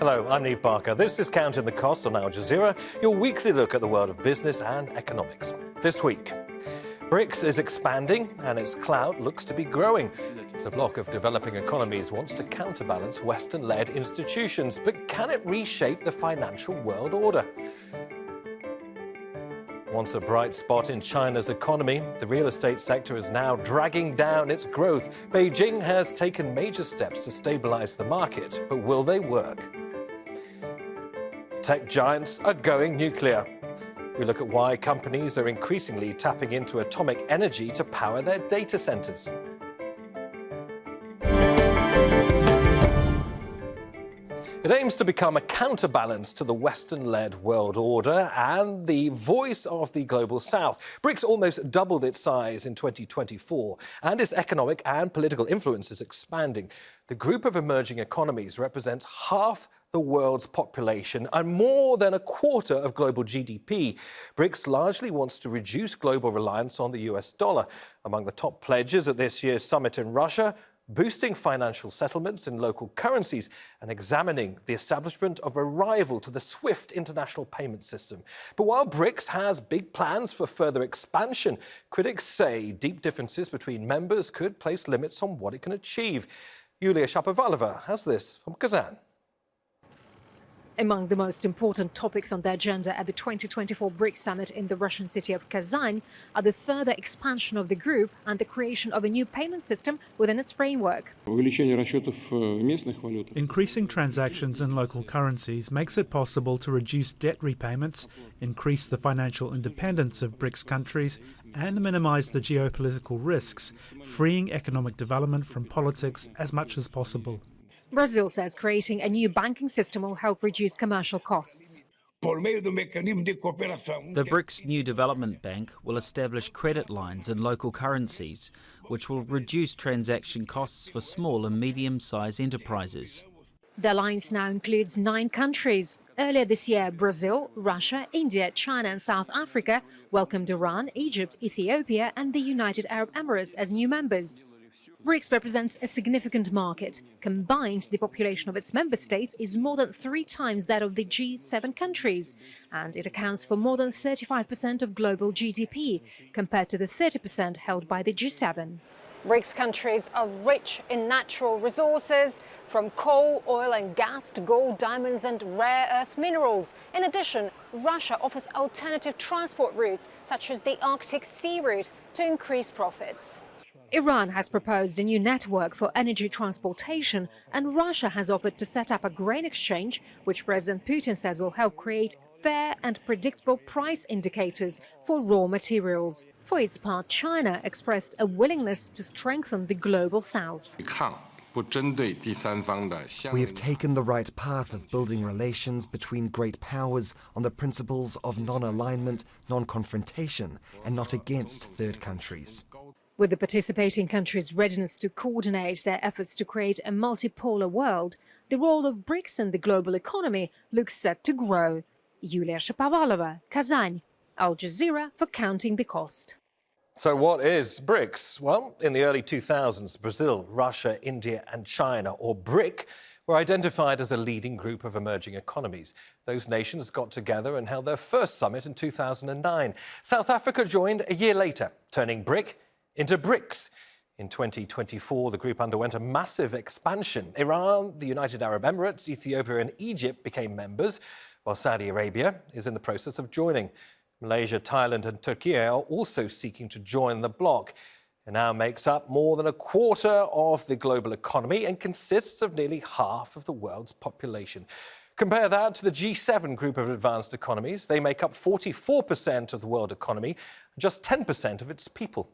Hello, I'm Neve Barker. This is Counting the Cost on Al Jazeera, your weekly look at the world of business and economics. This week, Brics is expanding and its clout looks to be growing. The bloc of developing economies wants to counterbalance Western-led institutions, but can it reshape the financial world order? Once a bright spot in China's economy, the real estate sector is now dragging down its growth. Beijing has taken major steps to stabilize the market, but will they work? Tech giants are going nuclear. We look at why companies are increasingly tapping into atomic energy to power their data centers. It aims to become a counterbalance to the Western-led world order and the voice of the global South. Brics almost doubled its size in 2024, and its economic and political influence is expanding. The group of emerging economies represents half the world's population and more than a quarter of global GDP. Brics largely wants to reduce global reliance on the US dollar. Among the top pledges at this year's summit in Russia, boosting financial settlements in local currencies and examining the establishment of a rival to the SWIFT international payment system. But while Brics has big plans for further expansion, critics say deep differences between members could place limits on what it can achieve. Yulia Shapovalova has this from Kazan. Among the most important topics on the agenda at the 2024 Brics summit in the Russian city of Kazan are the further expansion of the group and the creation of a new payment system within its framework. Increasing transactions in local currencies makes it possible to reduce debt repayments, increase the financial independence of Brics countries, and minimize the geopolitical risks, freeing economic development from politics as much as possible. Brazil says creating a new banking system will help reduce commercial costs. The Brics New Development Bank will establish credit lines in local currencies, which will reduce transaction costs for small and medium-sized enterprises. The alliance now includes 9 countries. Earlier this year, Brazil, Russia, India, China and South Africa welcomed Iran, Egypt, Ethiopia and the United Arab Emirates as new members. Brics represents a significant market. Combined, the population of its member states is more than 3 times that of the G7 countries, and it accounts for more than 35% of global GDP, compared to the 30% held by the G7. Brics countries are rich in natural resources, from coal, oil and gas to gold, diamonds and rare earth minerals. In addition, Russia offers alternative transport routes, such as the Arctic Sea Route, to increase profits. Iran has proposed a new network for energy transportation, and Russia has offered to set up a grain exchange, which President Putin says will help create fair and predictable price indicators for raw materials. For its part, China expressed a willingness to strengthen the global South. We have taken the right path of building relations between great powers on the principles of non-alignment, non-confrontation, and not against third countries. With the participating countries' readiness to coordinate their efforts to create a multipolar world, the role of Brics in the global economy looks set to grow. Yulia Shapovalova, Kazan, Al Jazeera for Counting the Cost. So what is Brics? Well, in the early 2000s, Brazil, Russia, India and China, or BRIC, were identified as a leading group of emerging economies. Those nations got together and held their first summit in 2009. South Africa joined a year later, turning BRIC into Brics. In 2024, the group underwent a massive expansion. Iran, the United Arab Emirates, Ethiopia and Egypt became members, while Saudi Arabia is in the process of joining. Malaysia, Thailand and Turkey are also seeking to join the bloc. It now makes up more than a quarter of the global economy and consists of nearly half of the world's population. Compare that to the G7 group of advanced economies. They make up 44% of the world economy and just 10% of its people.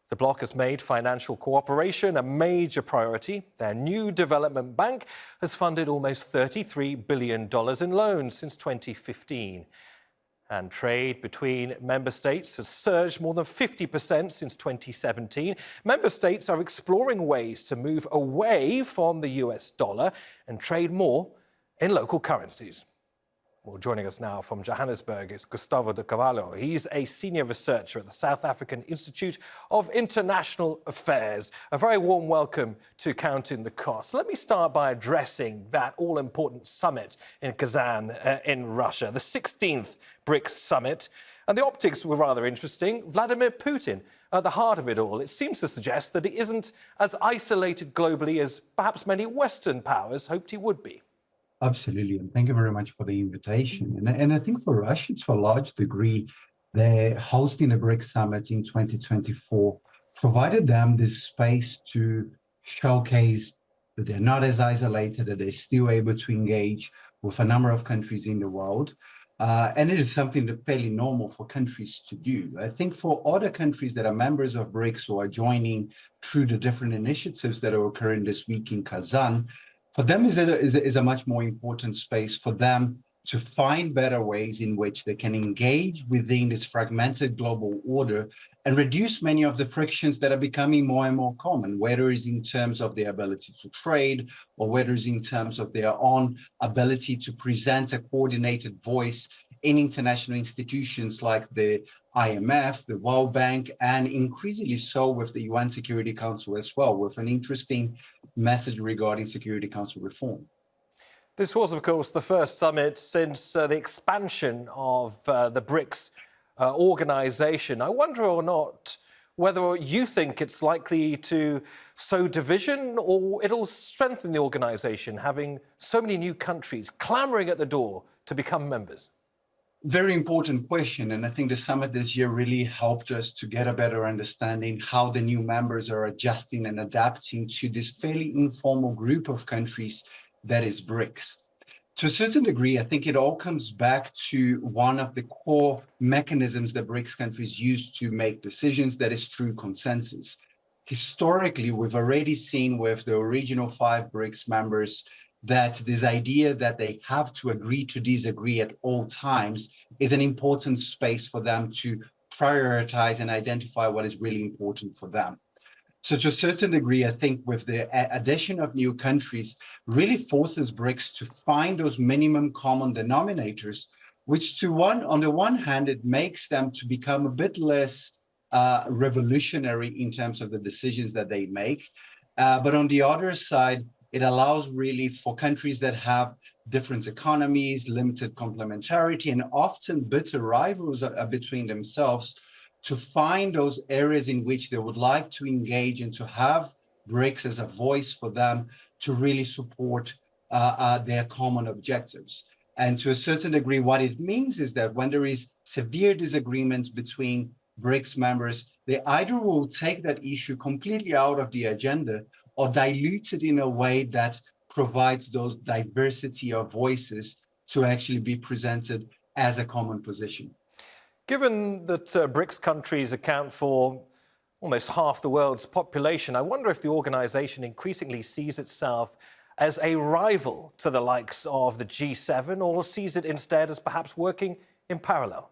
The bloc has made financial cooperation a major priority. Their new development bank has funded almost $33 billion in loans since 2015. And trade between member states has surged more than 50% since 2017. Member states are exploring ways to move away from the US dollar and trade more in local currencies. Well, joining us now from Johannesburg is Gustavo de Carvalho. He's a senior researcher at the South African Institute of International Affairs. A very warm welcome to Counting the Cost. Let me start by addressing that all-important summit in Kazan in Russia, the 16th Brics summit. And the optics were rather interesting. Vladimir Putin at the heart of it all. It seems to suggest that he isn't as isolated globally as perhaps many Western powers hoped he would be. Absolutely, and thank you very much for the invitation. And I think for Russia, to a large degree, they're hosting the BRICS summit in 2024 provided them this space to showcase that they're not as isolated, that they're still able to engage with a number of countries in the world. And it is something that's fairly normal for countries to do. I think for other countries that are members of BRICS or are joining through the different initiatives that are occurring this week in Kazan, for them is a much more important space for them to find better ways in which they can engage within this fragmented global order and reduce many of the frictions that are becoming more and more common, whether it's in terms of their ability to trade or whether it's in terms of their own ability to present a coordinated voice in international institutions like the IMF, the World Bank, and increasingly so with the UN Security Council as well, with an interesting message regarding Security Council reform. This was, of course, the first summit since the expansion of the BRICS organization. I wonder or not whether you think it's likely to sow division or it'll strengthen the organization, having so many new countries clamoring at the door to become members. Very important question, and I think the summit this year really helped us to get a better understanding how the new members are adjusting and adapting to this fairly informal group of countries that is BRICS. To a certain degree, I think it all comes back to one of the core mechanisms that BRICS countries use to make decisions, that is true consensus. Historically, we've already seen with the original 5 BRICS members that this idea that they have to agree to disagree at all times is an important space for them to prioritize and identify what is really important for them. So to a certain degree, I think with the addition of new countries really forces BRICS to find those minimum common denominators, which on the one hand, it makes them to become a bit less revolutionary in terms of the decisions that they make. But on the other side, it allows really for countries that have different economies, limited complementarity, and often bitter rivals between themselves to find those areas in which they would like to engage and to have BRICS as a voice for them to really support their common objectives. And to a certain degree, what it means is that when there is severe disagreements between BRICS members, they either will take that issue completely out of the agenda or dilute it in a way that provides those diversity of voices to actually be presented as a common position. Given that BRICS countries account for almost half the world's population, I wonder if the organization increasingly sees itself as a rival to the likes of the G7 or sees it instead as perhaps working in parallel.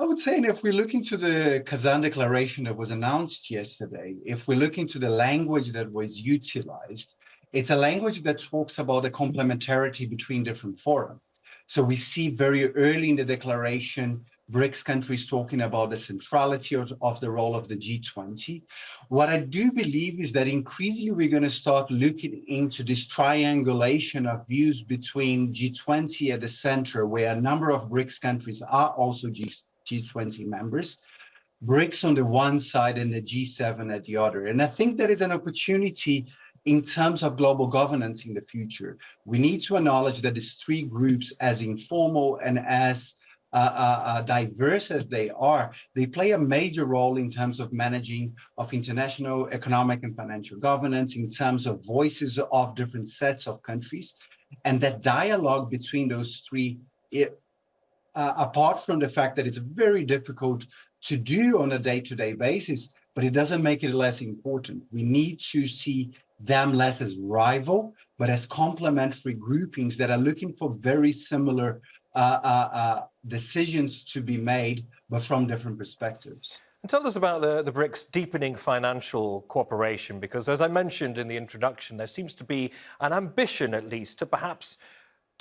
I would say, if we look into the Kazan Declaration that was announced yesterday, if we look into the language that was utilized, it's a language that talks about the complementarity between different fora. So we see very early in the declaration, BRICS countries talking about the centrality of the role of the G20. What I do believe is that increasingly we're going to start looking into this triangulation of views between G20 at the center, where a number of BRICS countries are also G20 members, BRICS on the one side and the G7 at the other. And I think there is an opportunity in terms of global governance in the future. We need to acknowledge that these 3 groups, as informal and as diverse as they are, they play a major role in terms of managing of international economic and financial governance, in terms of voices of different sets of countries. And that dialogue between those 3, apart from the fact that it's very difficult to do on a day-to-day basis, but it doesn't make it less important. We need to see them less as rival, but as complementary groupings that are looking for very similar decisions to be made, but from different perspectives. And tell us about the BRICS deepening financial cooperation, because as I mentioned in the introduction, there seems to be an ambition, at least, to perhaps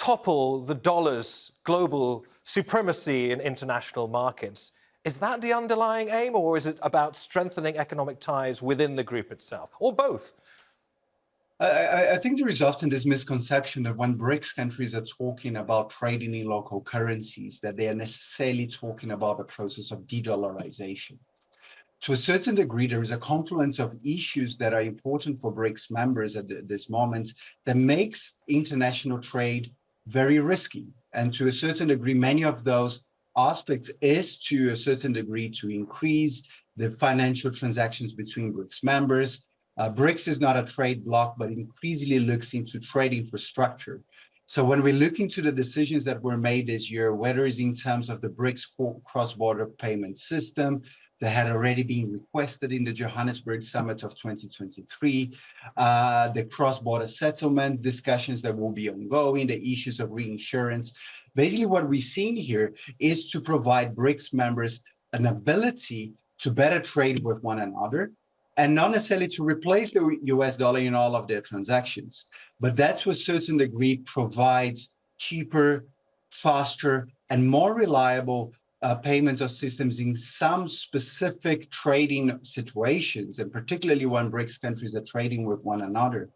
topple the dollar's global supremacy in international markets. Is that the underlying aim, or is it about strengthening economic ties within the group itself, or both? I think there is often this misconception that when BRICS countries are talking about trading in local currencies, that they are necessarily talking about a process of de-dollarization. To a certain degree, there is a confluence of issues that are important for BRICS members at this moment that makes international trade very risky. And to a certain degree, many of those aspects is to a certain degree to increase the financial transactions between BRICS members. BRICS is not a trade bloc, but increasingly looks into trade infrastructure. So when we look into the decisions that were made this year, whether it's in terms of the BRICS cross-border payment system that had already been requested in the Johannesburg summit of 2023, the cross-border settlement discussions that will be ongoing, the issues of reinsurance. Basically, what we're seeing here is to provide BRICS members an ability to better trade with one another, and not necessarily to replace the US dollar in all of their transactions, but that to a certain degree provides cheaper, faster, and more reliable payments of systems in some specific trading situations, and particularly when BRICS countries are trading with one another.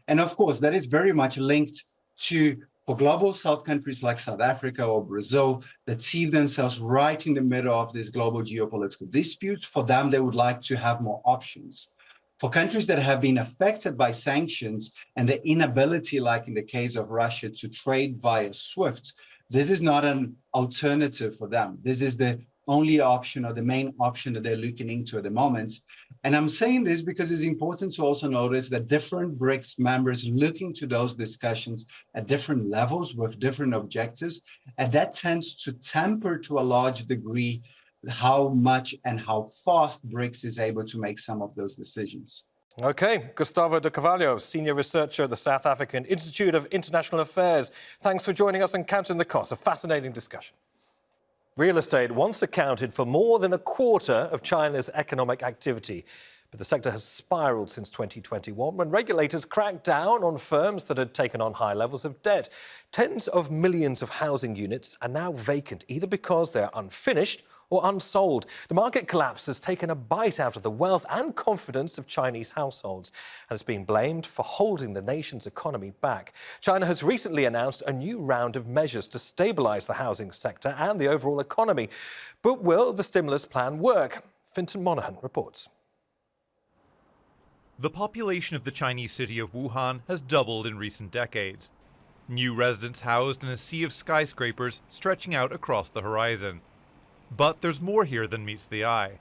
And of course, that is very much linked to for global South countries like South Africa or Brazil that see themselves right in the middle of this global geopolitical disputes. For them, they would like to have more options. For countries that have been affected by sanctions and the inability, like in the case of Russia, to trade via SWIFT, this is not an alternative for them. This is the only option or the main option that they're looking into at the moment. And I'm saying this because it's important to also notice that different BRICS members look into those discussions at different levels with different objectives. And that tends to temper to a large degree how much and how fast BRICS is able to make some of those decisions. OK, Gustavo de Carvalho, senior researcher at the South African Institute of International Affairs. Thanks for joining us and counting the cost. A fascinating discussion. Real estate once accounted for more than a quarter of China's economic activity, but the sector has spiraled since 2021 when regulators cracked down on firms that had taken on high levels of debt. Tens of millions of housing units are now vacant, either because they're unfinished or unsold. The market collapse has taken a bite out of the wealth and confidence of Chinese households and is being blamed for holding the nation's economy back. China has recently announced a new round of measures to stabilise the housing sector and the overall economy. But will the stimulus plan work? Fintan Monaghan reports. The population of the Chinese city of Wuhan has doubled in recent decades. New residents housed in a sea of skyscrapers stretching out across the horizon. But there's more here than meets the eye.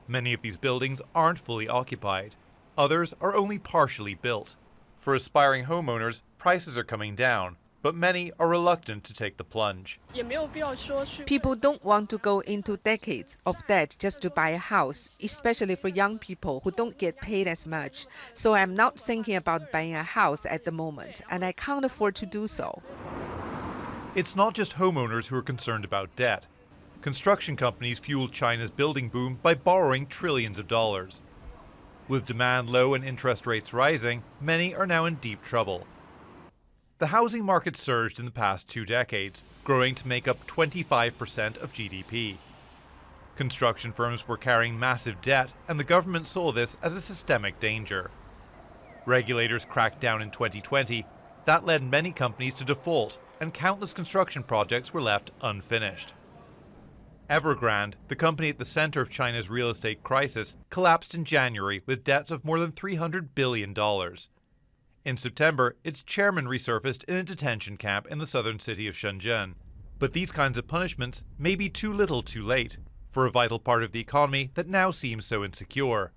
Many of these buildings aren't fully occupied. Others are only partially built. For aspiring homeowners, prices are coming down, but many are reluctant to take the plunge. People don't want to go into decades of debt just to buy a house, especially for young people who don't get paid as much. So I'm not thinking about buying a house at the moment, and I can't afford to do so. It's not just homeowners who are concerned about debt. Construction companies fueled China's building boom by borrowing trillions of dollars. With demand low and interest rates rising, many are now in deep trouble. The housing market surged in the past 2 decades, growing to make up 25% of GDP. Construction firms were carrying massive debt, and the government saw this as a systemic danger. Regulators cracked down in 2020. That led many companies to default, and countless construction projects were left unfinished. Evergrande, the company at the center of China's real estate crisis, collapsed in January with debts of more than $300 billion. In September, its chairman resurfaced in a detention camp in the southern city of Shenzhen. But these kinds of punishments may be too little too late for a vital part of the economy that now seems so insecure.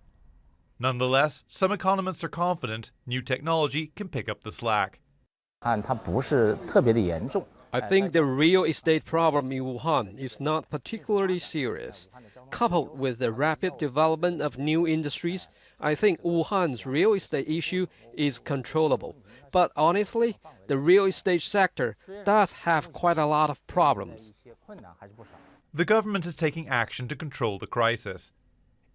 Nonetheless, some economists are confident new technology can pick up the slack. I think the real estate problem in Wuhan is not particularly serious. Coupled with the rapid development of new industries, I think Wuhan's real estate issue is controllable. But honestly, the real estate sector does have quite a lot of problems. The government is taking action to control the crisis.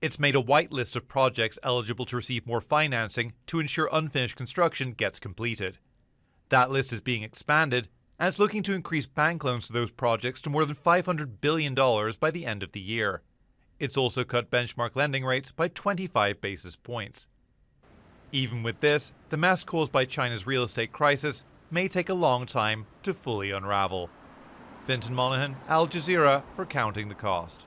It's made a white list of projects eligible to receive more financing to ensure unfinished construction gets completed. That list is being expanded, and it's looking to increase bank loans to those projects to more than $500 billion by the end of the year. It's also cut benchmark lending rates by 25 basis points. Even with this, the mess caused by China's real estate crisis may take a long time to fully unravel. Fintan Monaghan, Al Jazeera, for Counting the Cost.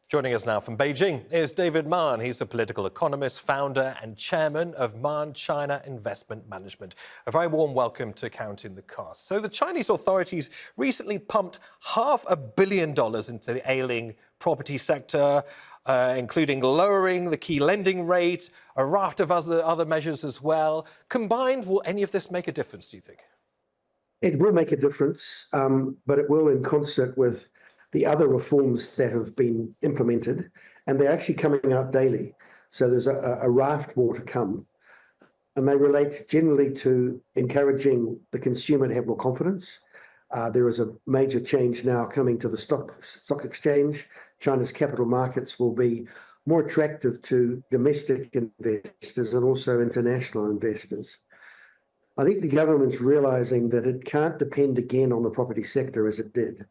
Joining us now from Beijing is David Mann. He's a political economist, founder and chairman of Mann China Investment Management. A very warm welcome to Counting the Cost. So the Chinese authorities recently pumped $500 million into the ailing property sector, including lowering the key lending rate, a raft of other measures as well. Combined, will any of this make a difference, do you think? It will make a difference, but it will in concert with the other reforms that have been implemented, and they're actually coming out daily. So there's a raft more to come, and they relate generally to encouraging the consumer to have more confidence. There is a major change now coming to the stock exchange. China's capital markets will be more attractive to domestic investors and also international investors. I think the government's realizing that it can't depend again on the property sector as it did.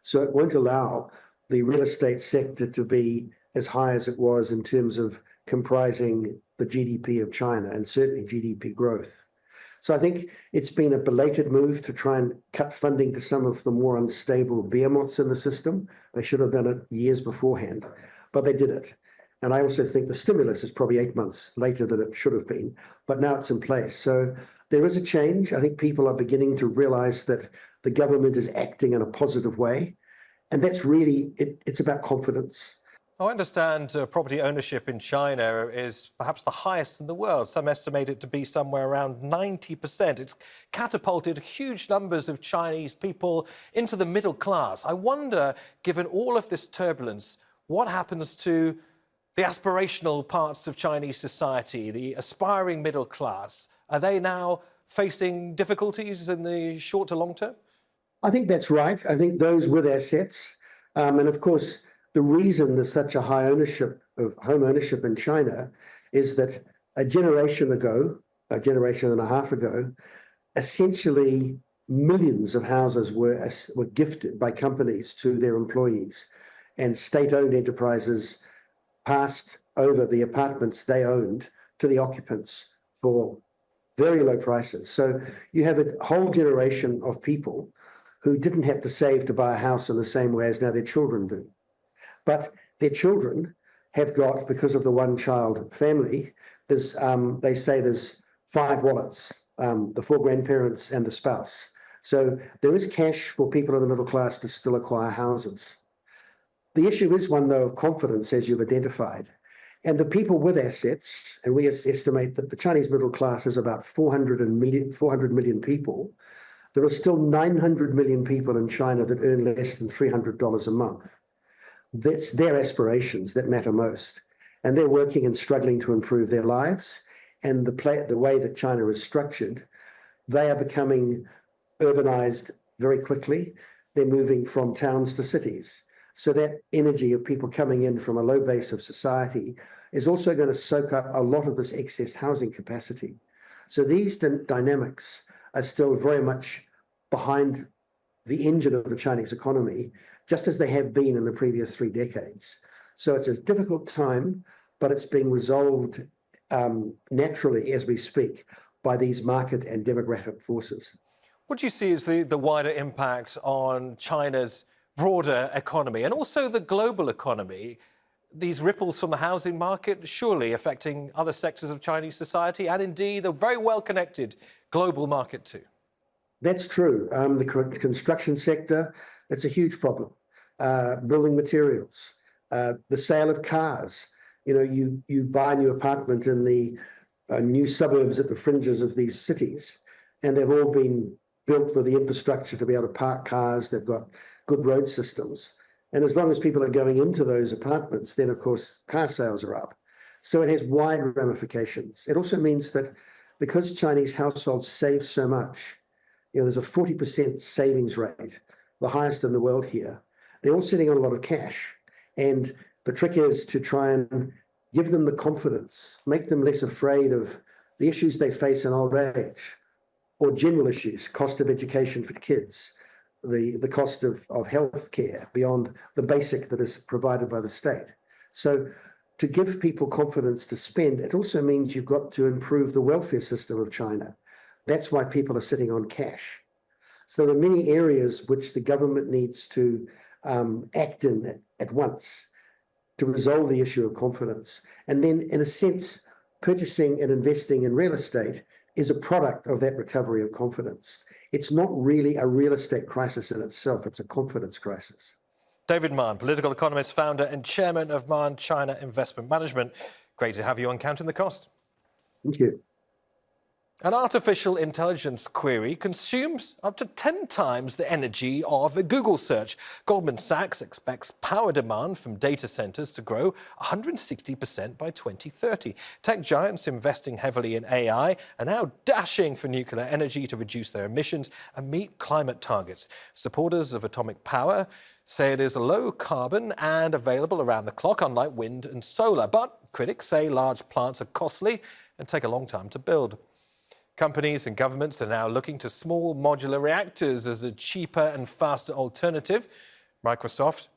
So it won't allow the real estate sector to be as high as it was in terms of comprising the GDP of China and certainly GDP growth. So I think it's been a belated move to try and cut funding to some of the more unstable behemoths in the system. They should have done it years beforehand, but they did it. And I also think the stimulus is probably 8 months later than it should have been, but now it's in place. So there is a change. I think people are beginning to realize that the government is acting in a positive way. And that's really, it's about confidence. I understand property ownership in China is perhaps the highest in the world. Some estimate it to be somewhere around 90%. It's catapulted huge numbers of Chinese people into the middle class. I wonder, given all of this turbulence, what happens to the aspirational parts of Chinese society, the aspiring middle class? Are they now facing difficulties in the short to long term? I think that's right. I think those with assets, and of course, the reason there's such a high ownership of home ownership in China is that a generation and a half ago, essentially millions of houses were gifted by companies to their employees, and state-owned enterprises passed over the apartments they owned to the occupants for very low prices. So you have a whole generation of people who didn't have to save to buy a house in the same way as now their children do. But their children have got, because of the one-child family, there's, they say there's 5 wallets, the 4 grandparents and the spouse. So there is cash for people in the middle class to still acquire houses. The issue is one, though, of confidence, as you've identified. And the people with assets, and we estimate that the Chinese middle class is about 400 million people. There are still 900 million people in China that earn less than $300 a month. That's their aspirations that matter most. And they're working and struggling to improve their lives. And the way that China is structured, they are becoming urbanized very quickly. They're moving from towns to cities. So that energy of people coming in from a low base of society is also going to soak up a lot of this excess housing capacity. So these dynamics are still very much behind the engine of the Chinese economy, just as they have been in the previous 3 decades. So it's a difficult time, but it's being resolved naturally as we speak by these market and demographic forces. What do you see as the wider impact on China's broader economy and also the global economy? These ripples from the housing market surely affecting other sectors of Chinese society and indeed a very well-connected global market too. That's true. The construction sector, it's a huge problem. Building materials, the sale of cars. You know, you buy a new apartment in the new suburbs at the fringes of these cities, and they've all been built with the infrastructure to be able to park cars. They've got good road systems. And as long as people are going into those apartments, then of course car sales are up. So it has wide ramifications. It also means that because Chinese households save so much, you know, there's a 40% savings rate, the highest in the world here. They're all sitting on a lot of cash. And the trick is to try and give them the confidence, make them less afraid of the issues they face in old age. or general issues, cost of education for kids, the cost of health care beyond the basic that is provided by the state. So to give people confidence to spend, it also means you've got to improve the welfare system of China. That's why people are sitting on cash. So there are many areas which the government needs to act in at once to resolve the issue of confidence. And then, in a sense, purchasing and investing in real estate is a product of that recovery of confidence. It's not really a real estate crisis in itself, it's a confidence crisis. David Mann, political economist, founder and chairman of Mann China Investment Management. Great to have you on Counting the Cost. Thank you. An artificial intelligence query consumes up to 10 times the energy of a Google search. Goldman Sachs expects power demand from data centers to grow 160% by 2030. Tech giants investing heavily in AI are now dashing for nuclear energy to reduce their emissions and meet climate targets. Supporters of atomic power say it is low carbon and available around the clock, unlike wind and solar. But critics say large plants are costly and take a long time to build. Companies and governments are now looking to small modular reactors as a cheaper and faster alternative. Microsoft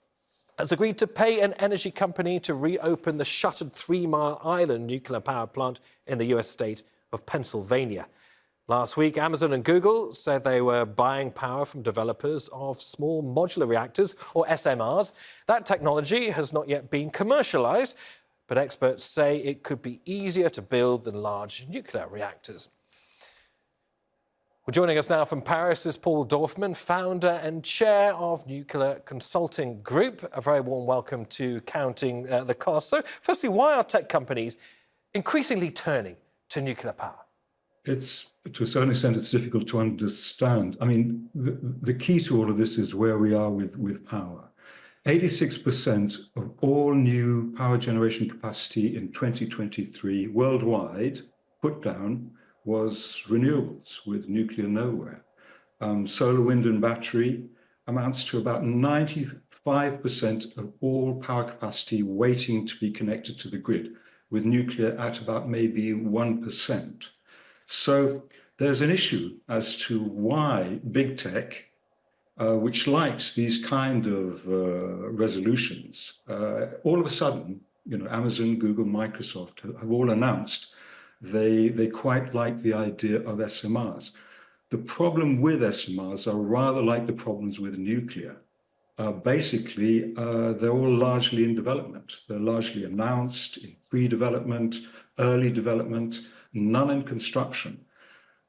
has agreed to pay an energy company to reopen the shuttered 3 Mile Island nuclear power plant in the US state of Pennsylvania. Last week, Amazon and Google said they were buying power from developers of small modular reactors, or SMRs. That technology has not yet been commercialized, but experts say it could be easier to build than large nuclear reactors. Well, joining us now from Paris is Paul Dorfman, founder and chair of Nuclear Consulting Group. A very warm welcome to Counting the Cost. So, firstly, why are tech companies increasingly turning to nuclear power? It's, to a certain extent, it's difficult to understand. I mean, the key to all of this is where we are with power. 86% of all new power generation capacity in 2023 worldwide put down was renewables, with nuclear nowhere. Solar, wind and battery amounts to about 95% of all power capacity waiting to be connected to the grid, with nuclear at about maybe 1%. So there's an issue as to why big tech, which likes these kind of resolutions, all of a sudden, Amazon, Google, Microsoft have all announced they quite like the idea of SMRs. The problem with SMRs are rather like the problems with nuclear. Basically, they're all largely in development. They're largely announced in pre-development, early development, none in construction.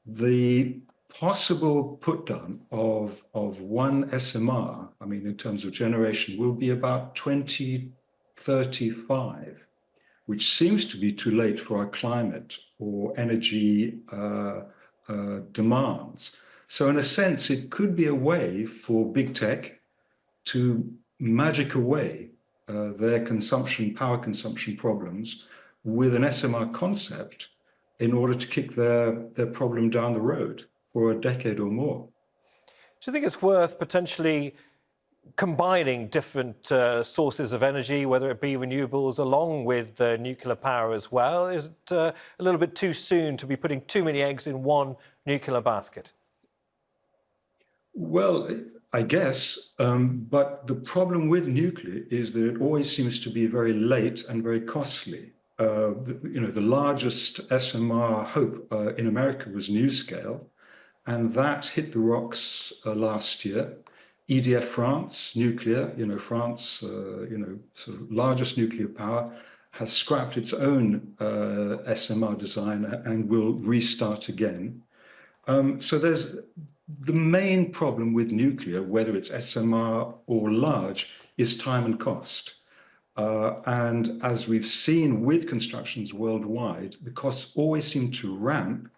The possible put down of one SMR, I mean, in terms of generation, will be about 2035. Which seems to be too late for our climate or energy demands. So in a sense, it could be a way for big tech to magic away their power consumption problems with an SMR concept in order to kick their problem down the road for a decade or more. Do you think it's worth potentially combining different sources of energy, whether it be renewables along with nuclear power as well? Is it a little bit too soon to be putting too many eggs in one nuclear basket? Well, I guess, but the problem with nuclear is that it always seems to be very late and very costly. The largest SMR hope in America was NuScale, and that hit the rocks last year. EDF France, nuclear, France, sort of largest nuclear power, has scrapped its own SMR design and will restart again. So there's the main problem with nuclear, whether it's SMR or large, is time and cost. And as we've seen with constructions worldwide, the costs always seem to ramp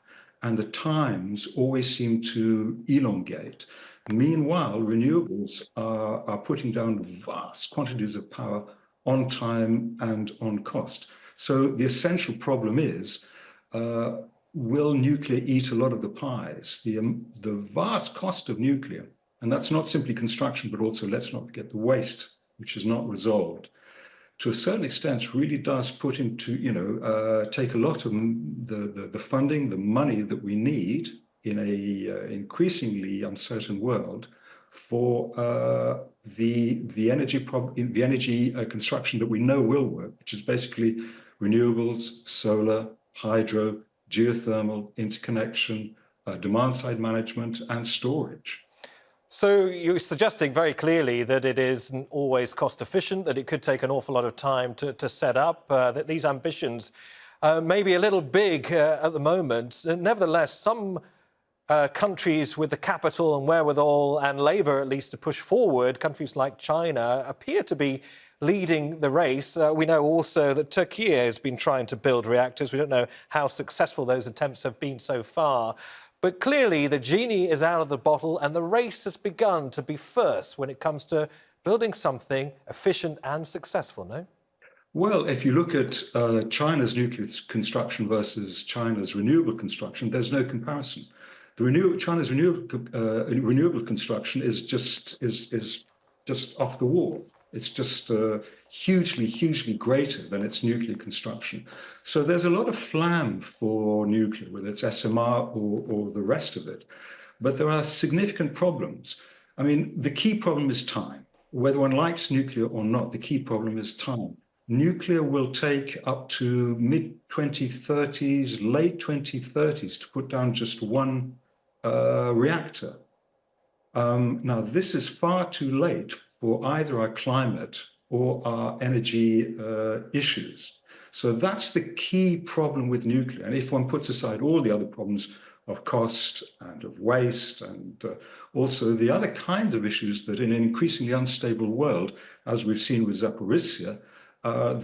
and the times always seem to elongate. Meanwhile, renewables are putting down vast quantities of power on time and on cost. So the essential problem is, will nuclear eat a lot of the pies? The vast cost of nuclear, and that's not simply construction, but also, let's not forget, the waste, which is not resolved, to a certain extent really does put into, take a lot of the funding, the money that we need in a increasingly uncertain world for the energy construction that we know will work, which is basically renewables, solar, hydro, geothermal, interconnection, demand-side management, and storage. So you're suggesting very clearly that it isn't always cost efficient, that it could take an awful lot of time to set up, that these ambitions may be a little big at the moment. Nevertheless, some countries with the capital and wherewithal and labour, at least, to push forward, countries like China, appear to be leading the race. We know also that Turkey has been trying to build reactors. We don't know how successful those attempts have been so far. But clearly the genie is out of the bottle and the race has begun to be first when it comes to building something efficient and successful, no? Well, if you look at China's nuclear construction versus China's renewable construction, there's no comparison. China's renewable construction is just off the wall. It's just hugely greater than its nuclear construction. So there's a lot of flam for nuclear, whether it's SMR or the rest of it. But there are significant problems. I mean, the key problem is time. Whether one likes nuclear or not, the key problem is time. Nuclear will take up to mid-2030s, late 2030s to put down just one reactor. Now, this is far too late for either our climate or our energy issues. So that's the key problem with nuclear. And if one puts aside all the other problems of cost and of waste and also the other kinds of issues that in an increasingly unstable world, as we've seen with Zaporizhzhia,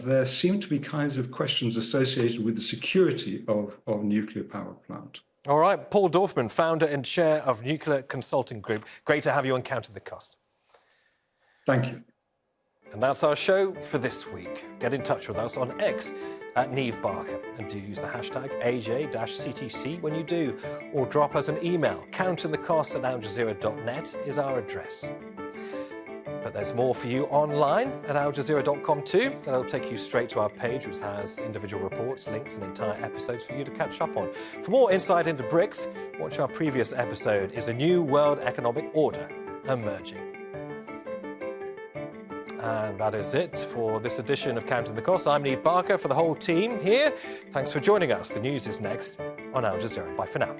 there seem to be kinds of questions associated with the security of nuclear power plant. All right, Paul Dorfman, founder and chair of Nuclear Consulting Group. Great to have you on Counting the Cost. Thank you. And that's our show for this week. Get in touch with us on X at Niamh Barker and do use the hashtag AJ-CTC when you do, or drop us an email. countingthecost@aljazeera.net is our address. But there's more for you online at aljazeera.com too. That'll take you straight to our page, which has individual reports, links and entire episodes for you to catch up on. For more insight into Brics, watch our previous episode, Is a New World Economic Order Emerging? And that is it for this edition of Counting the Cost. I'm Niamh Barker for the whole team here. Thanks for joining us. The news is next on Al Jazeera. Bye for now.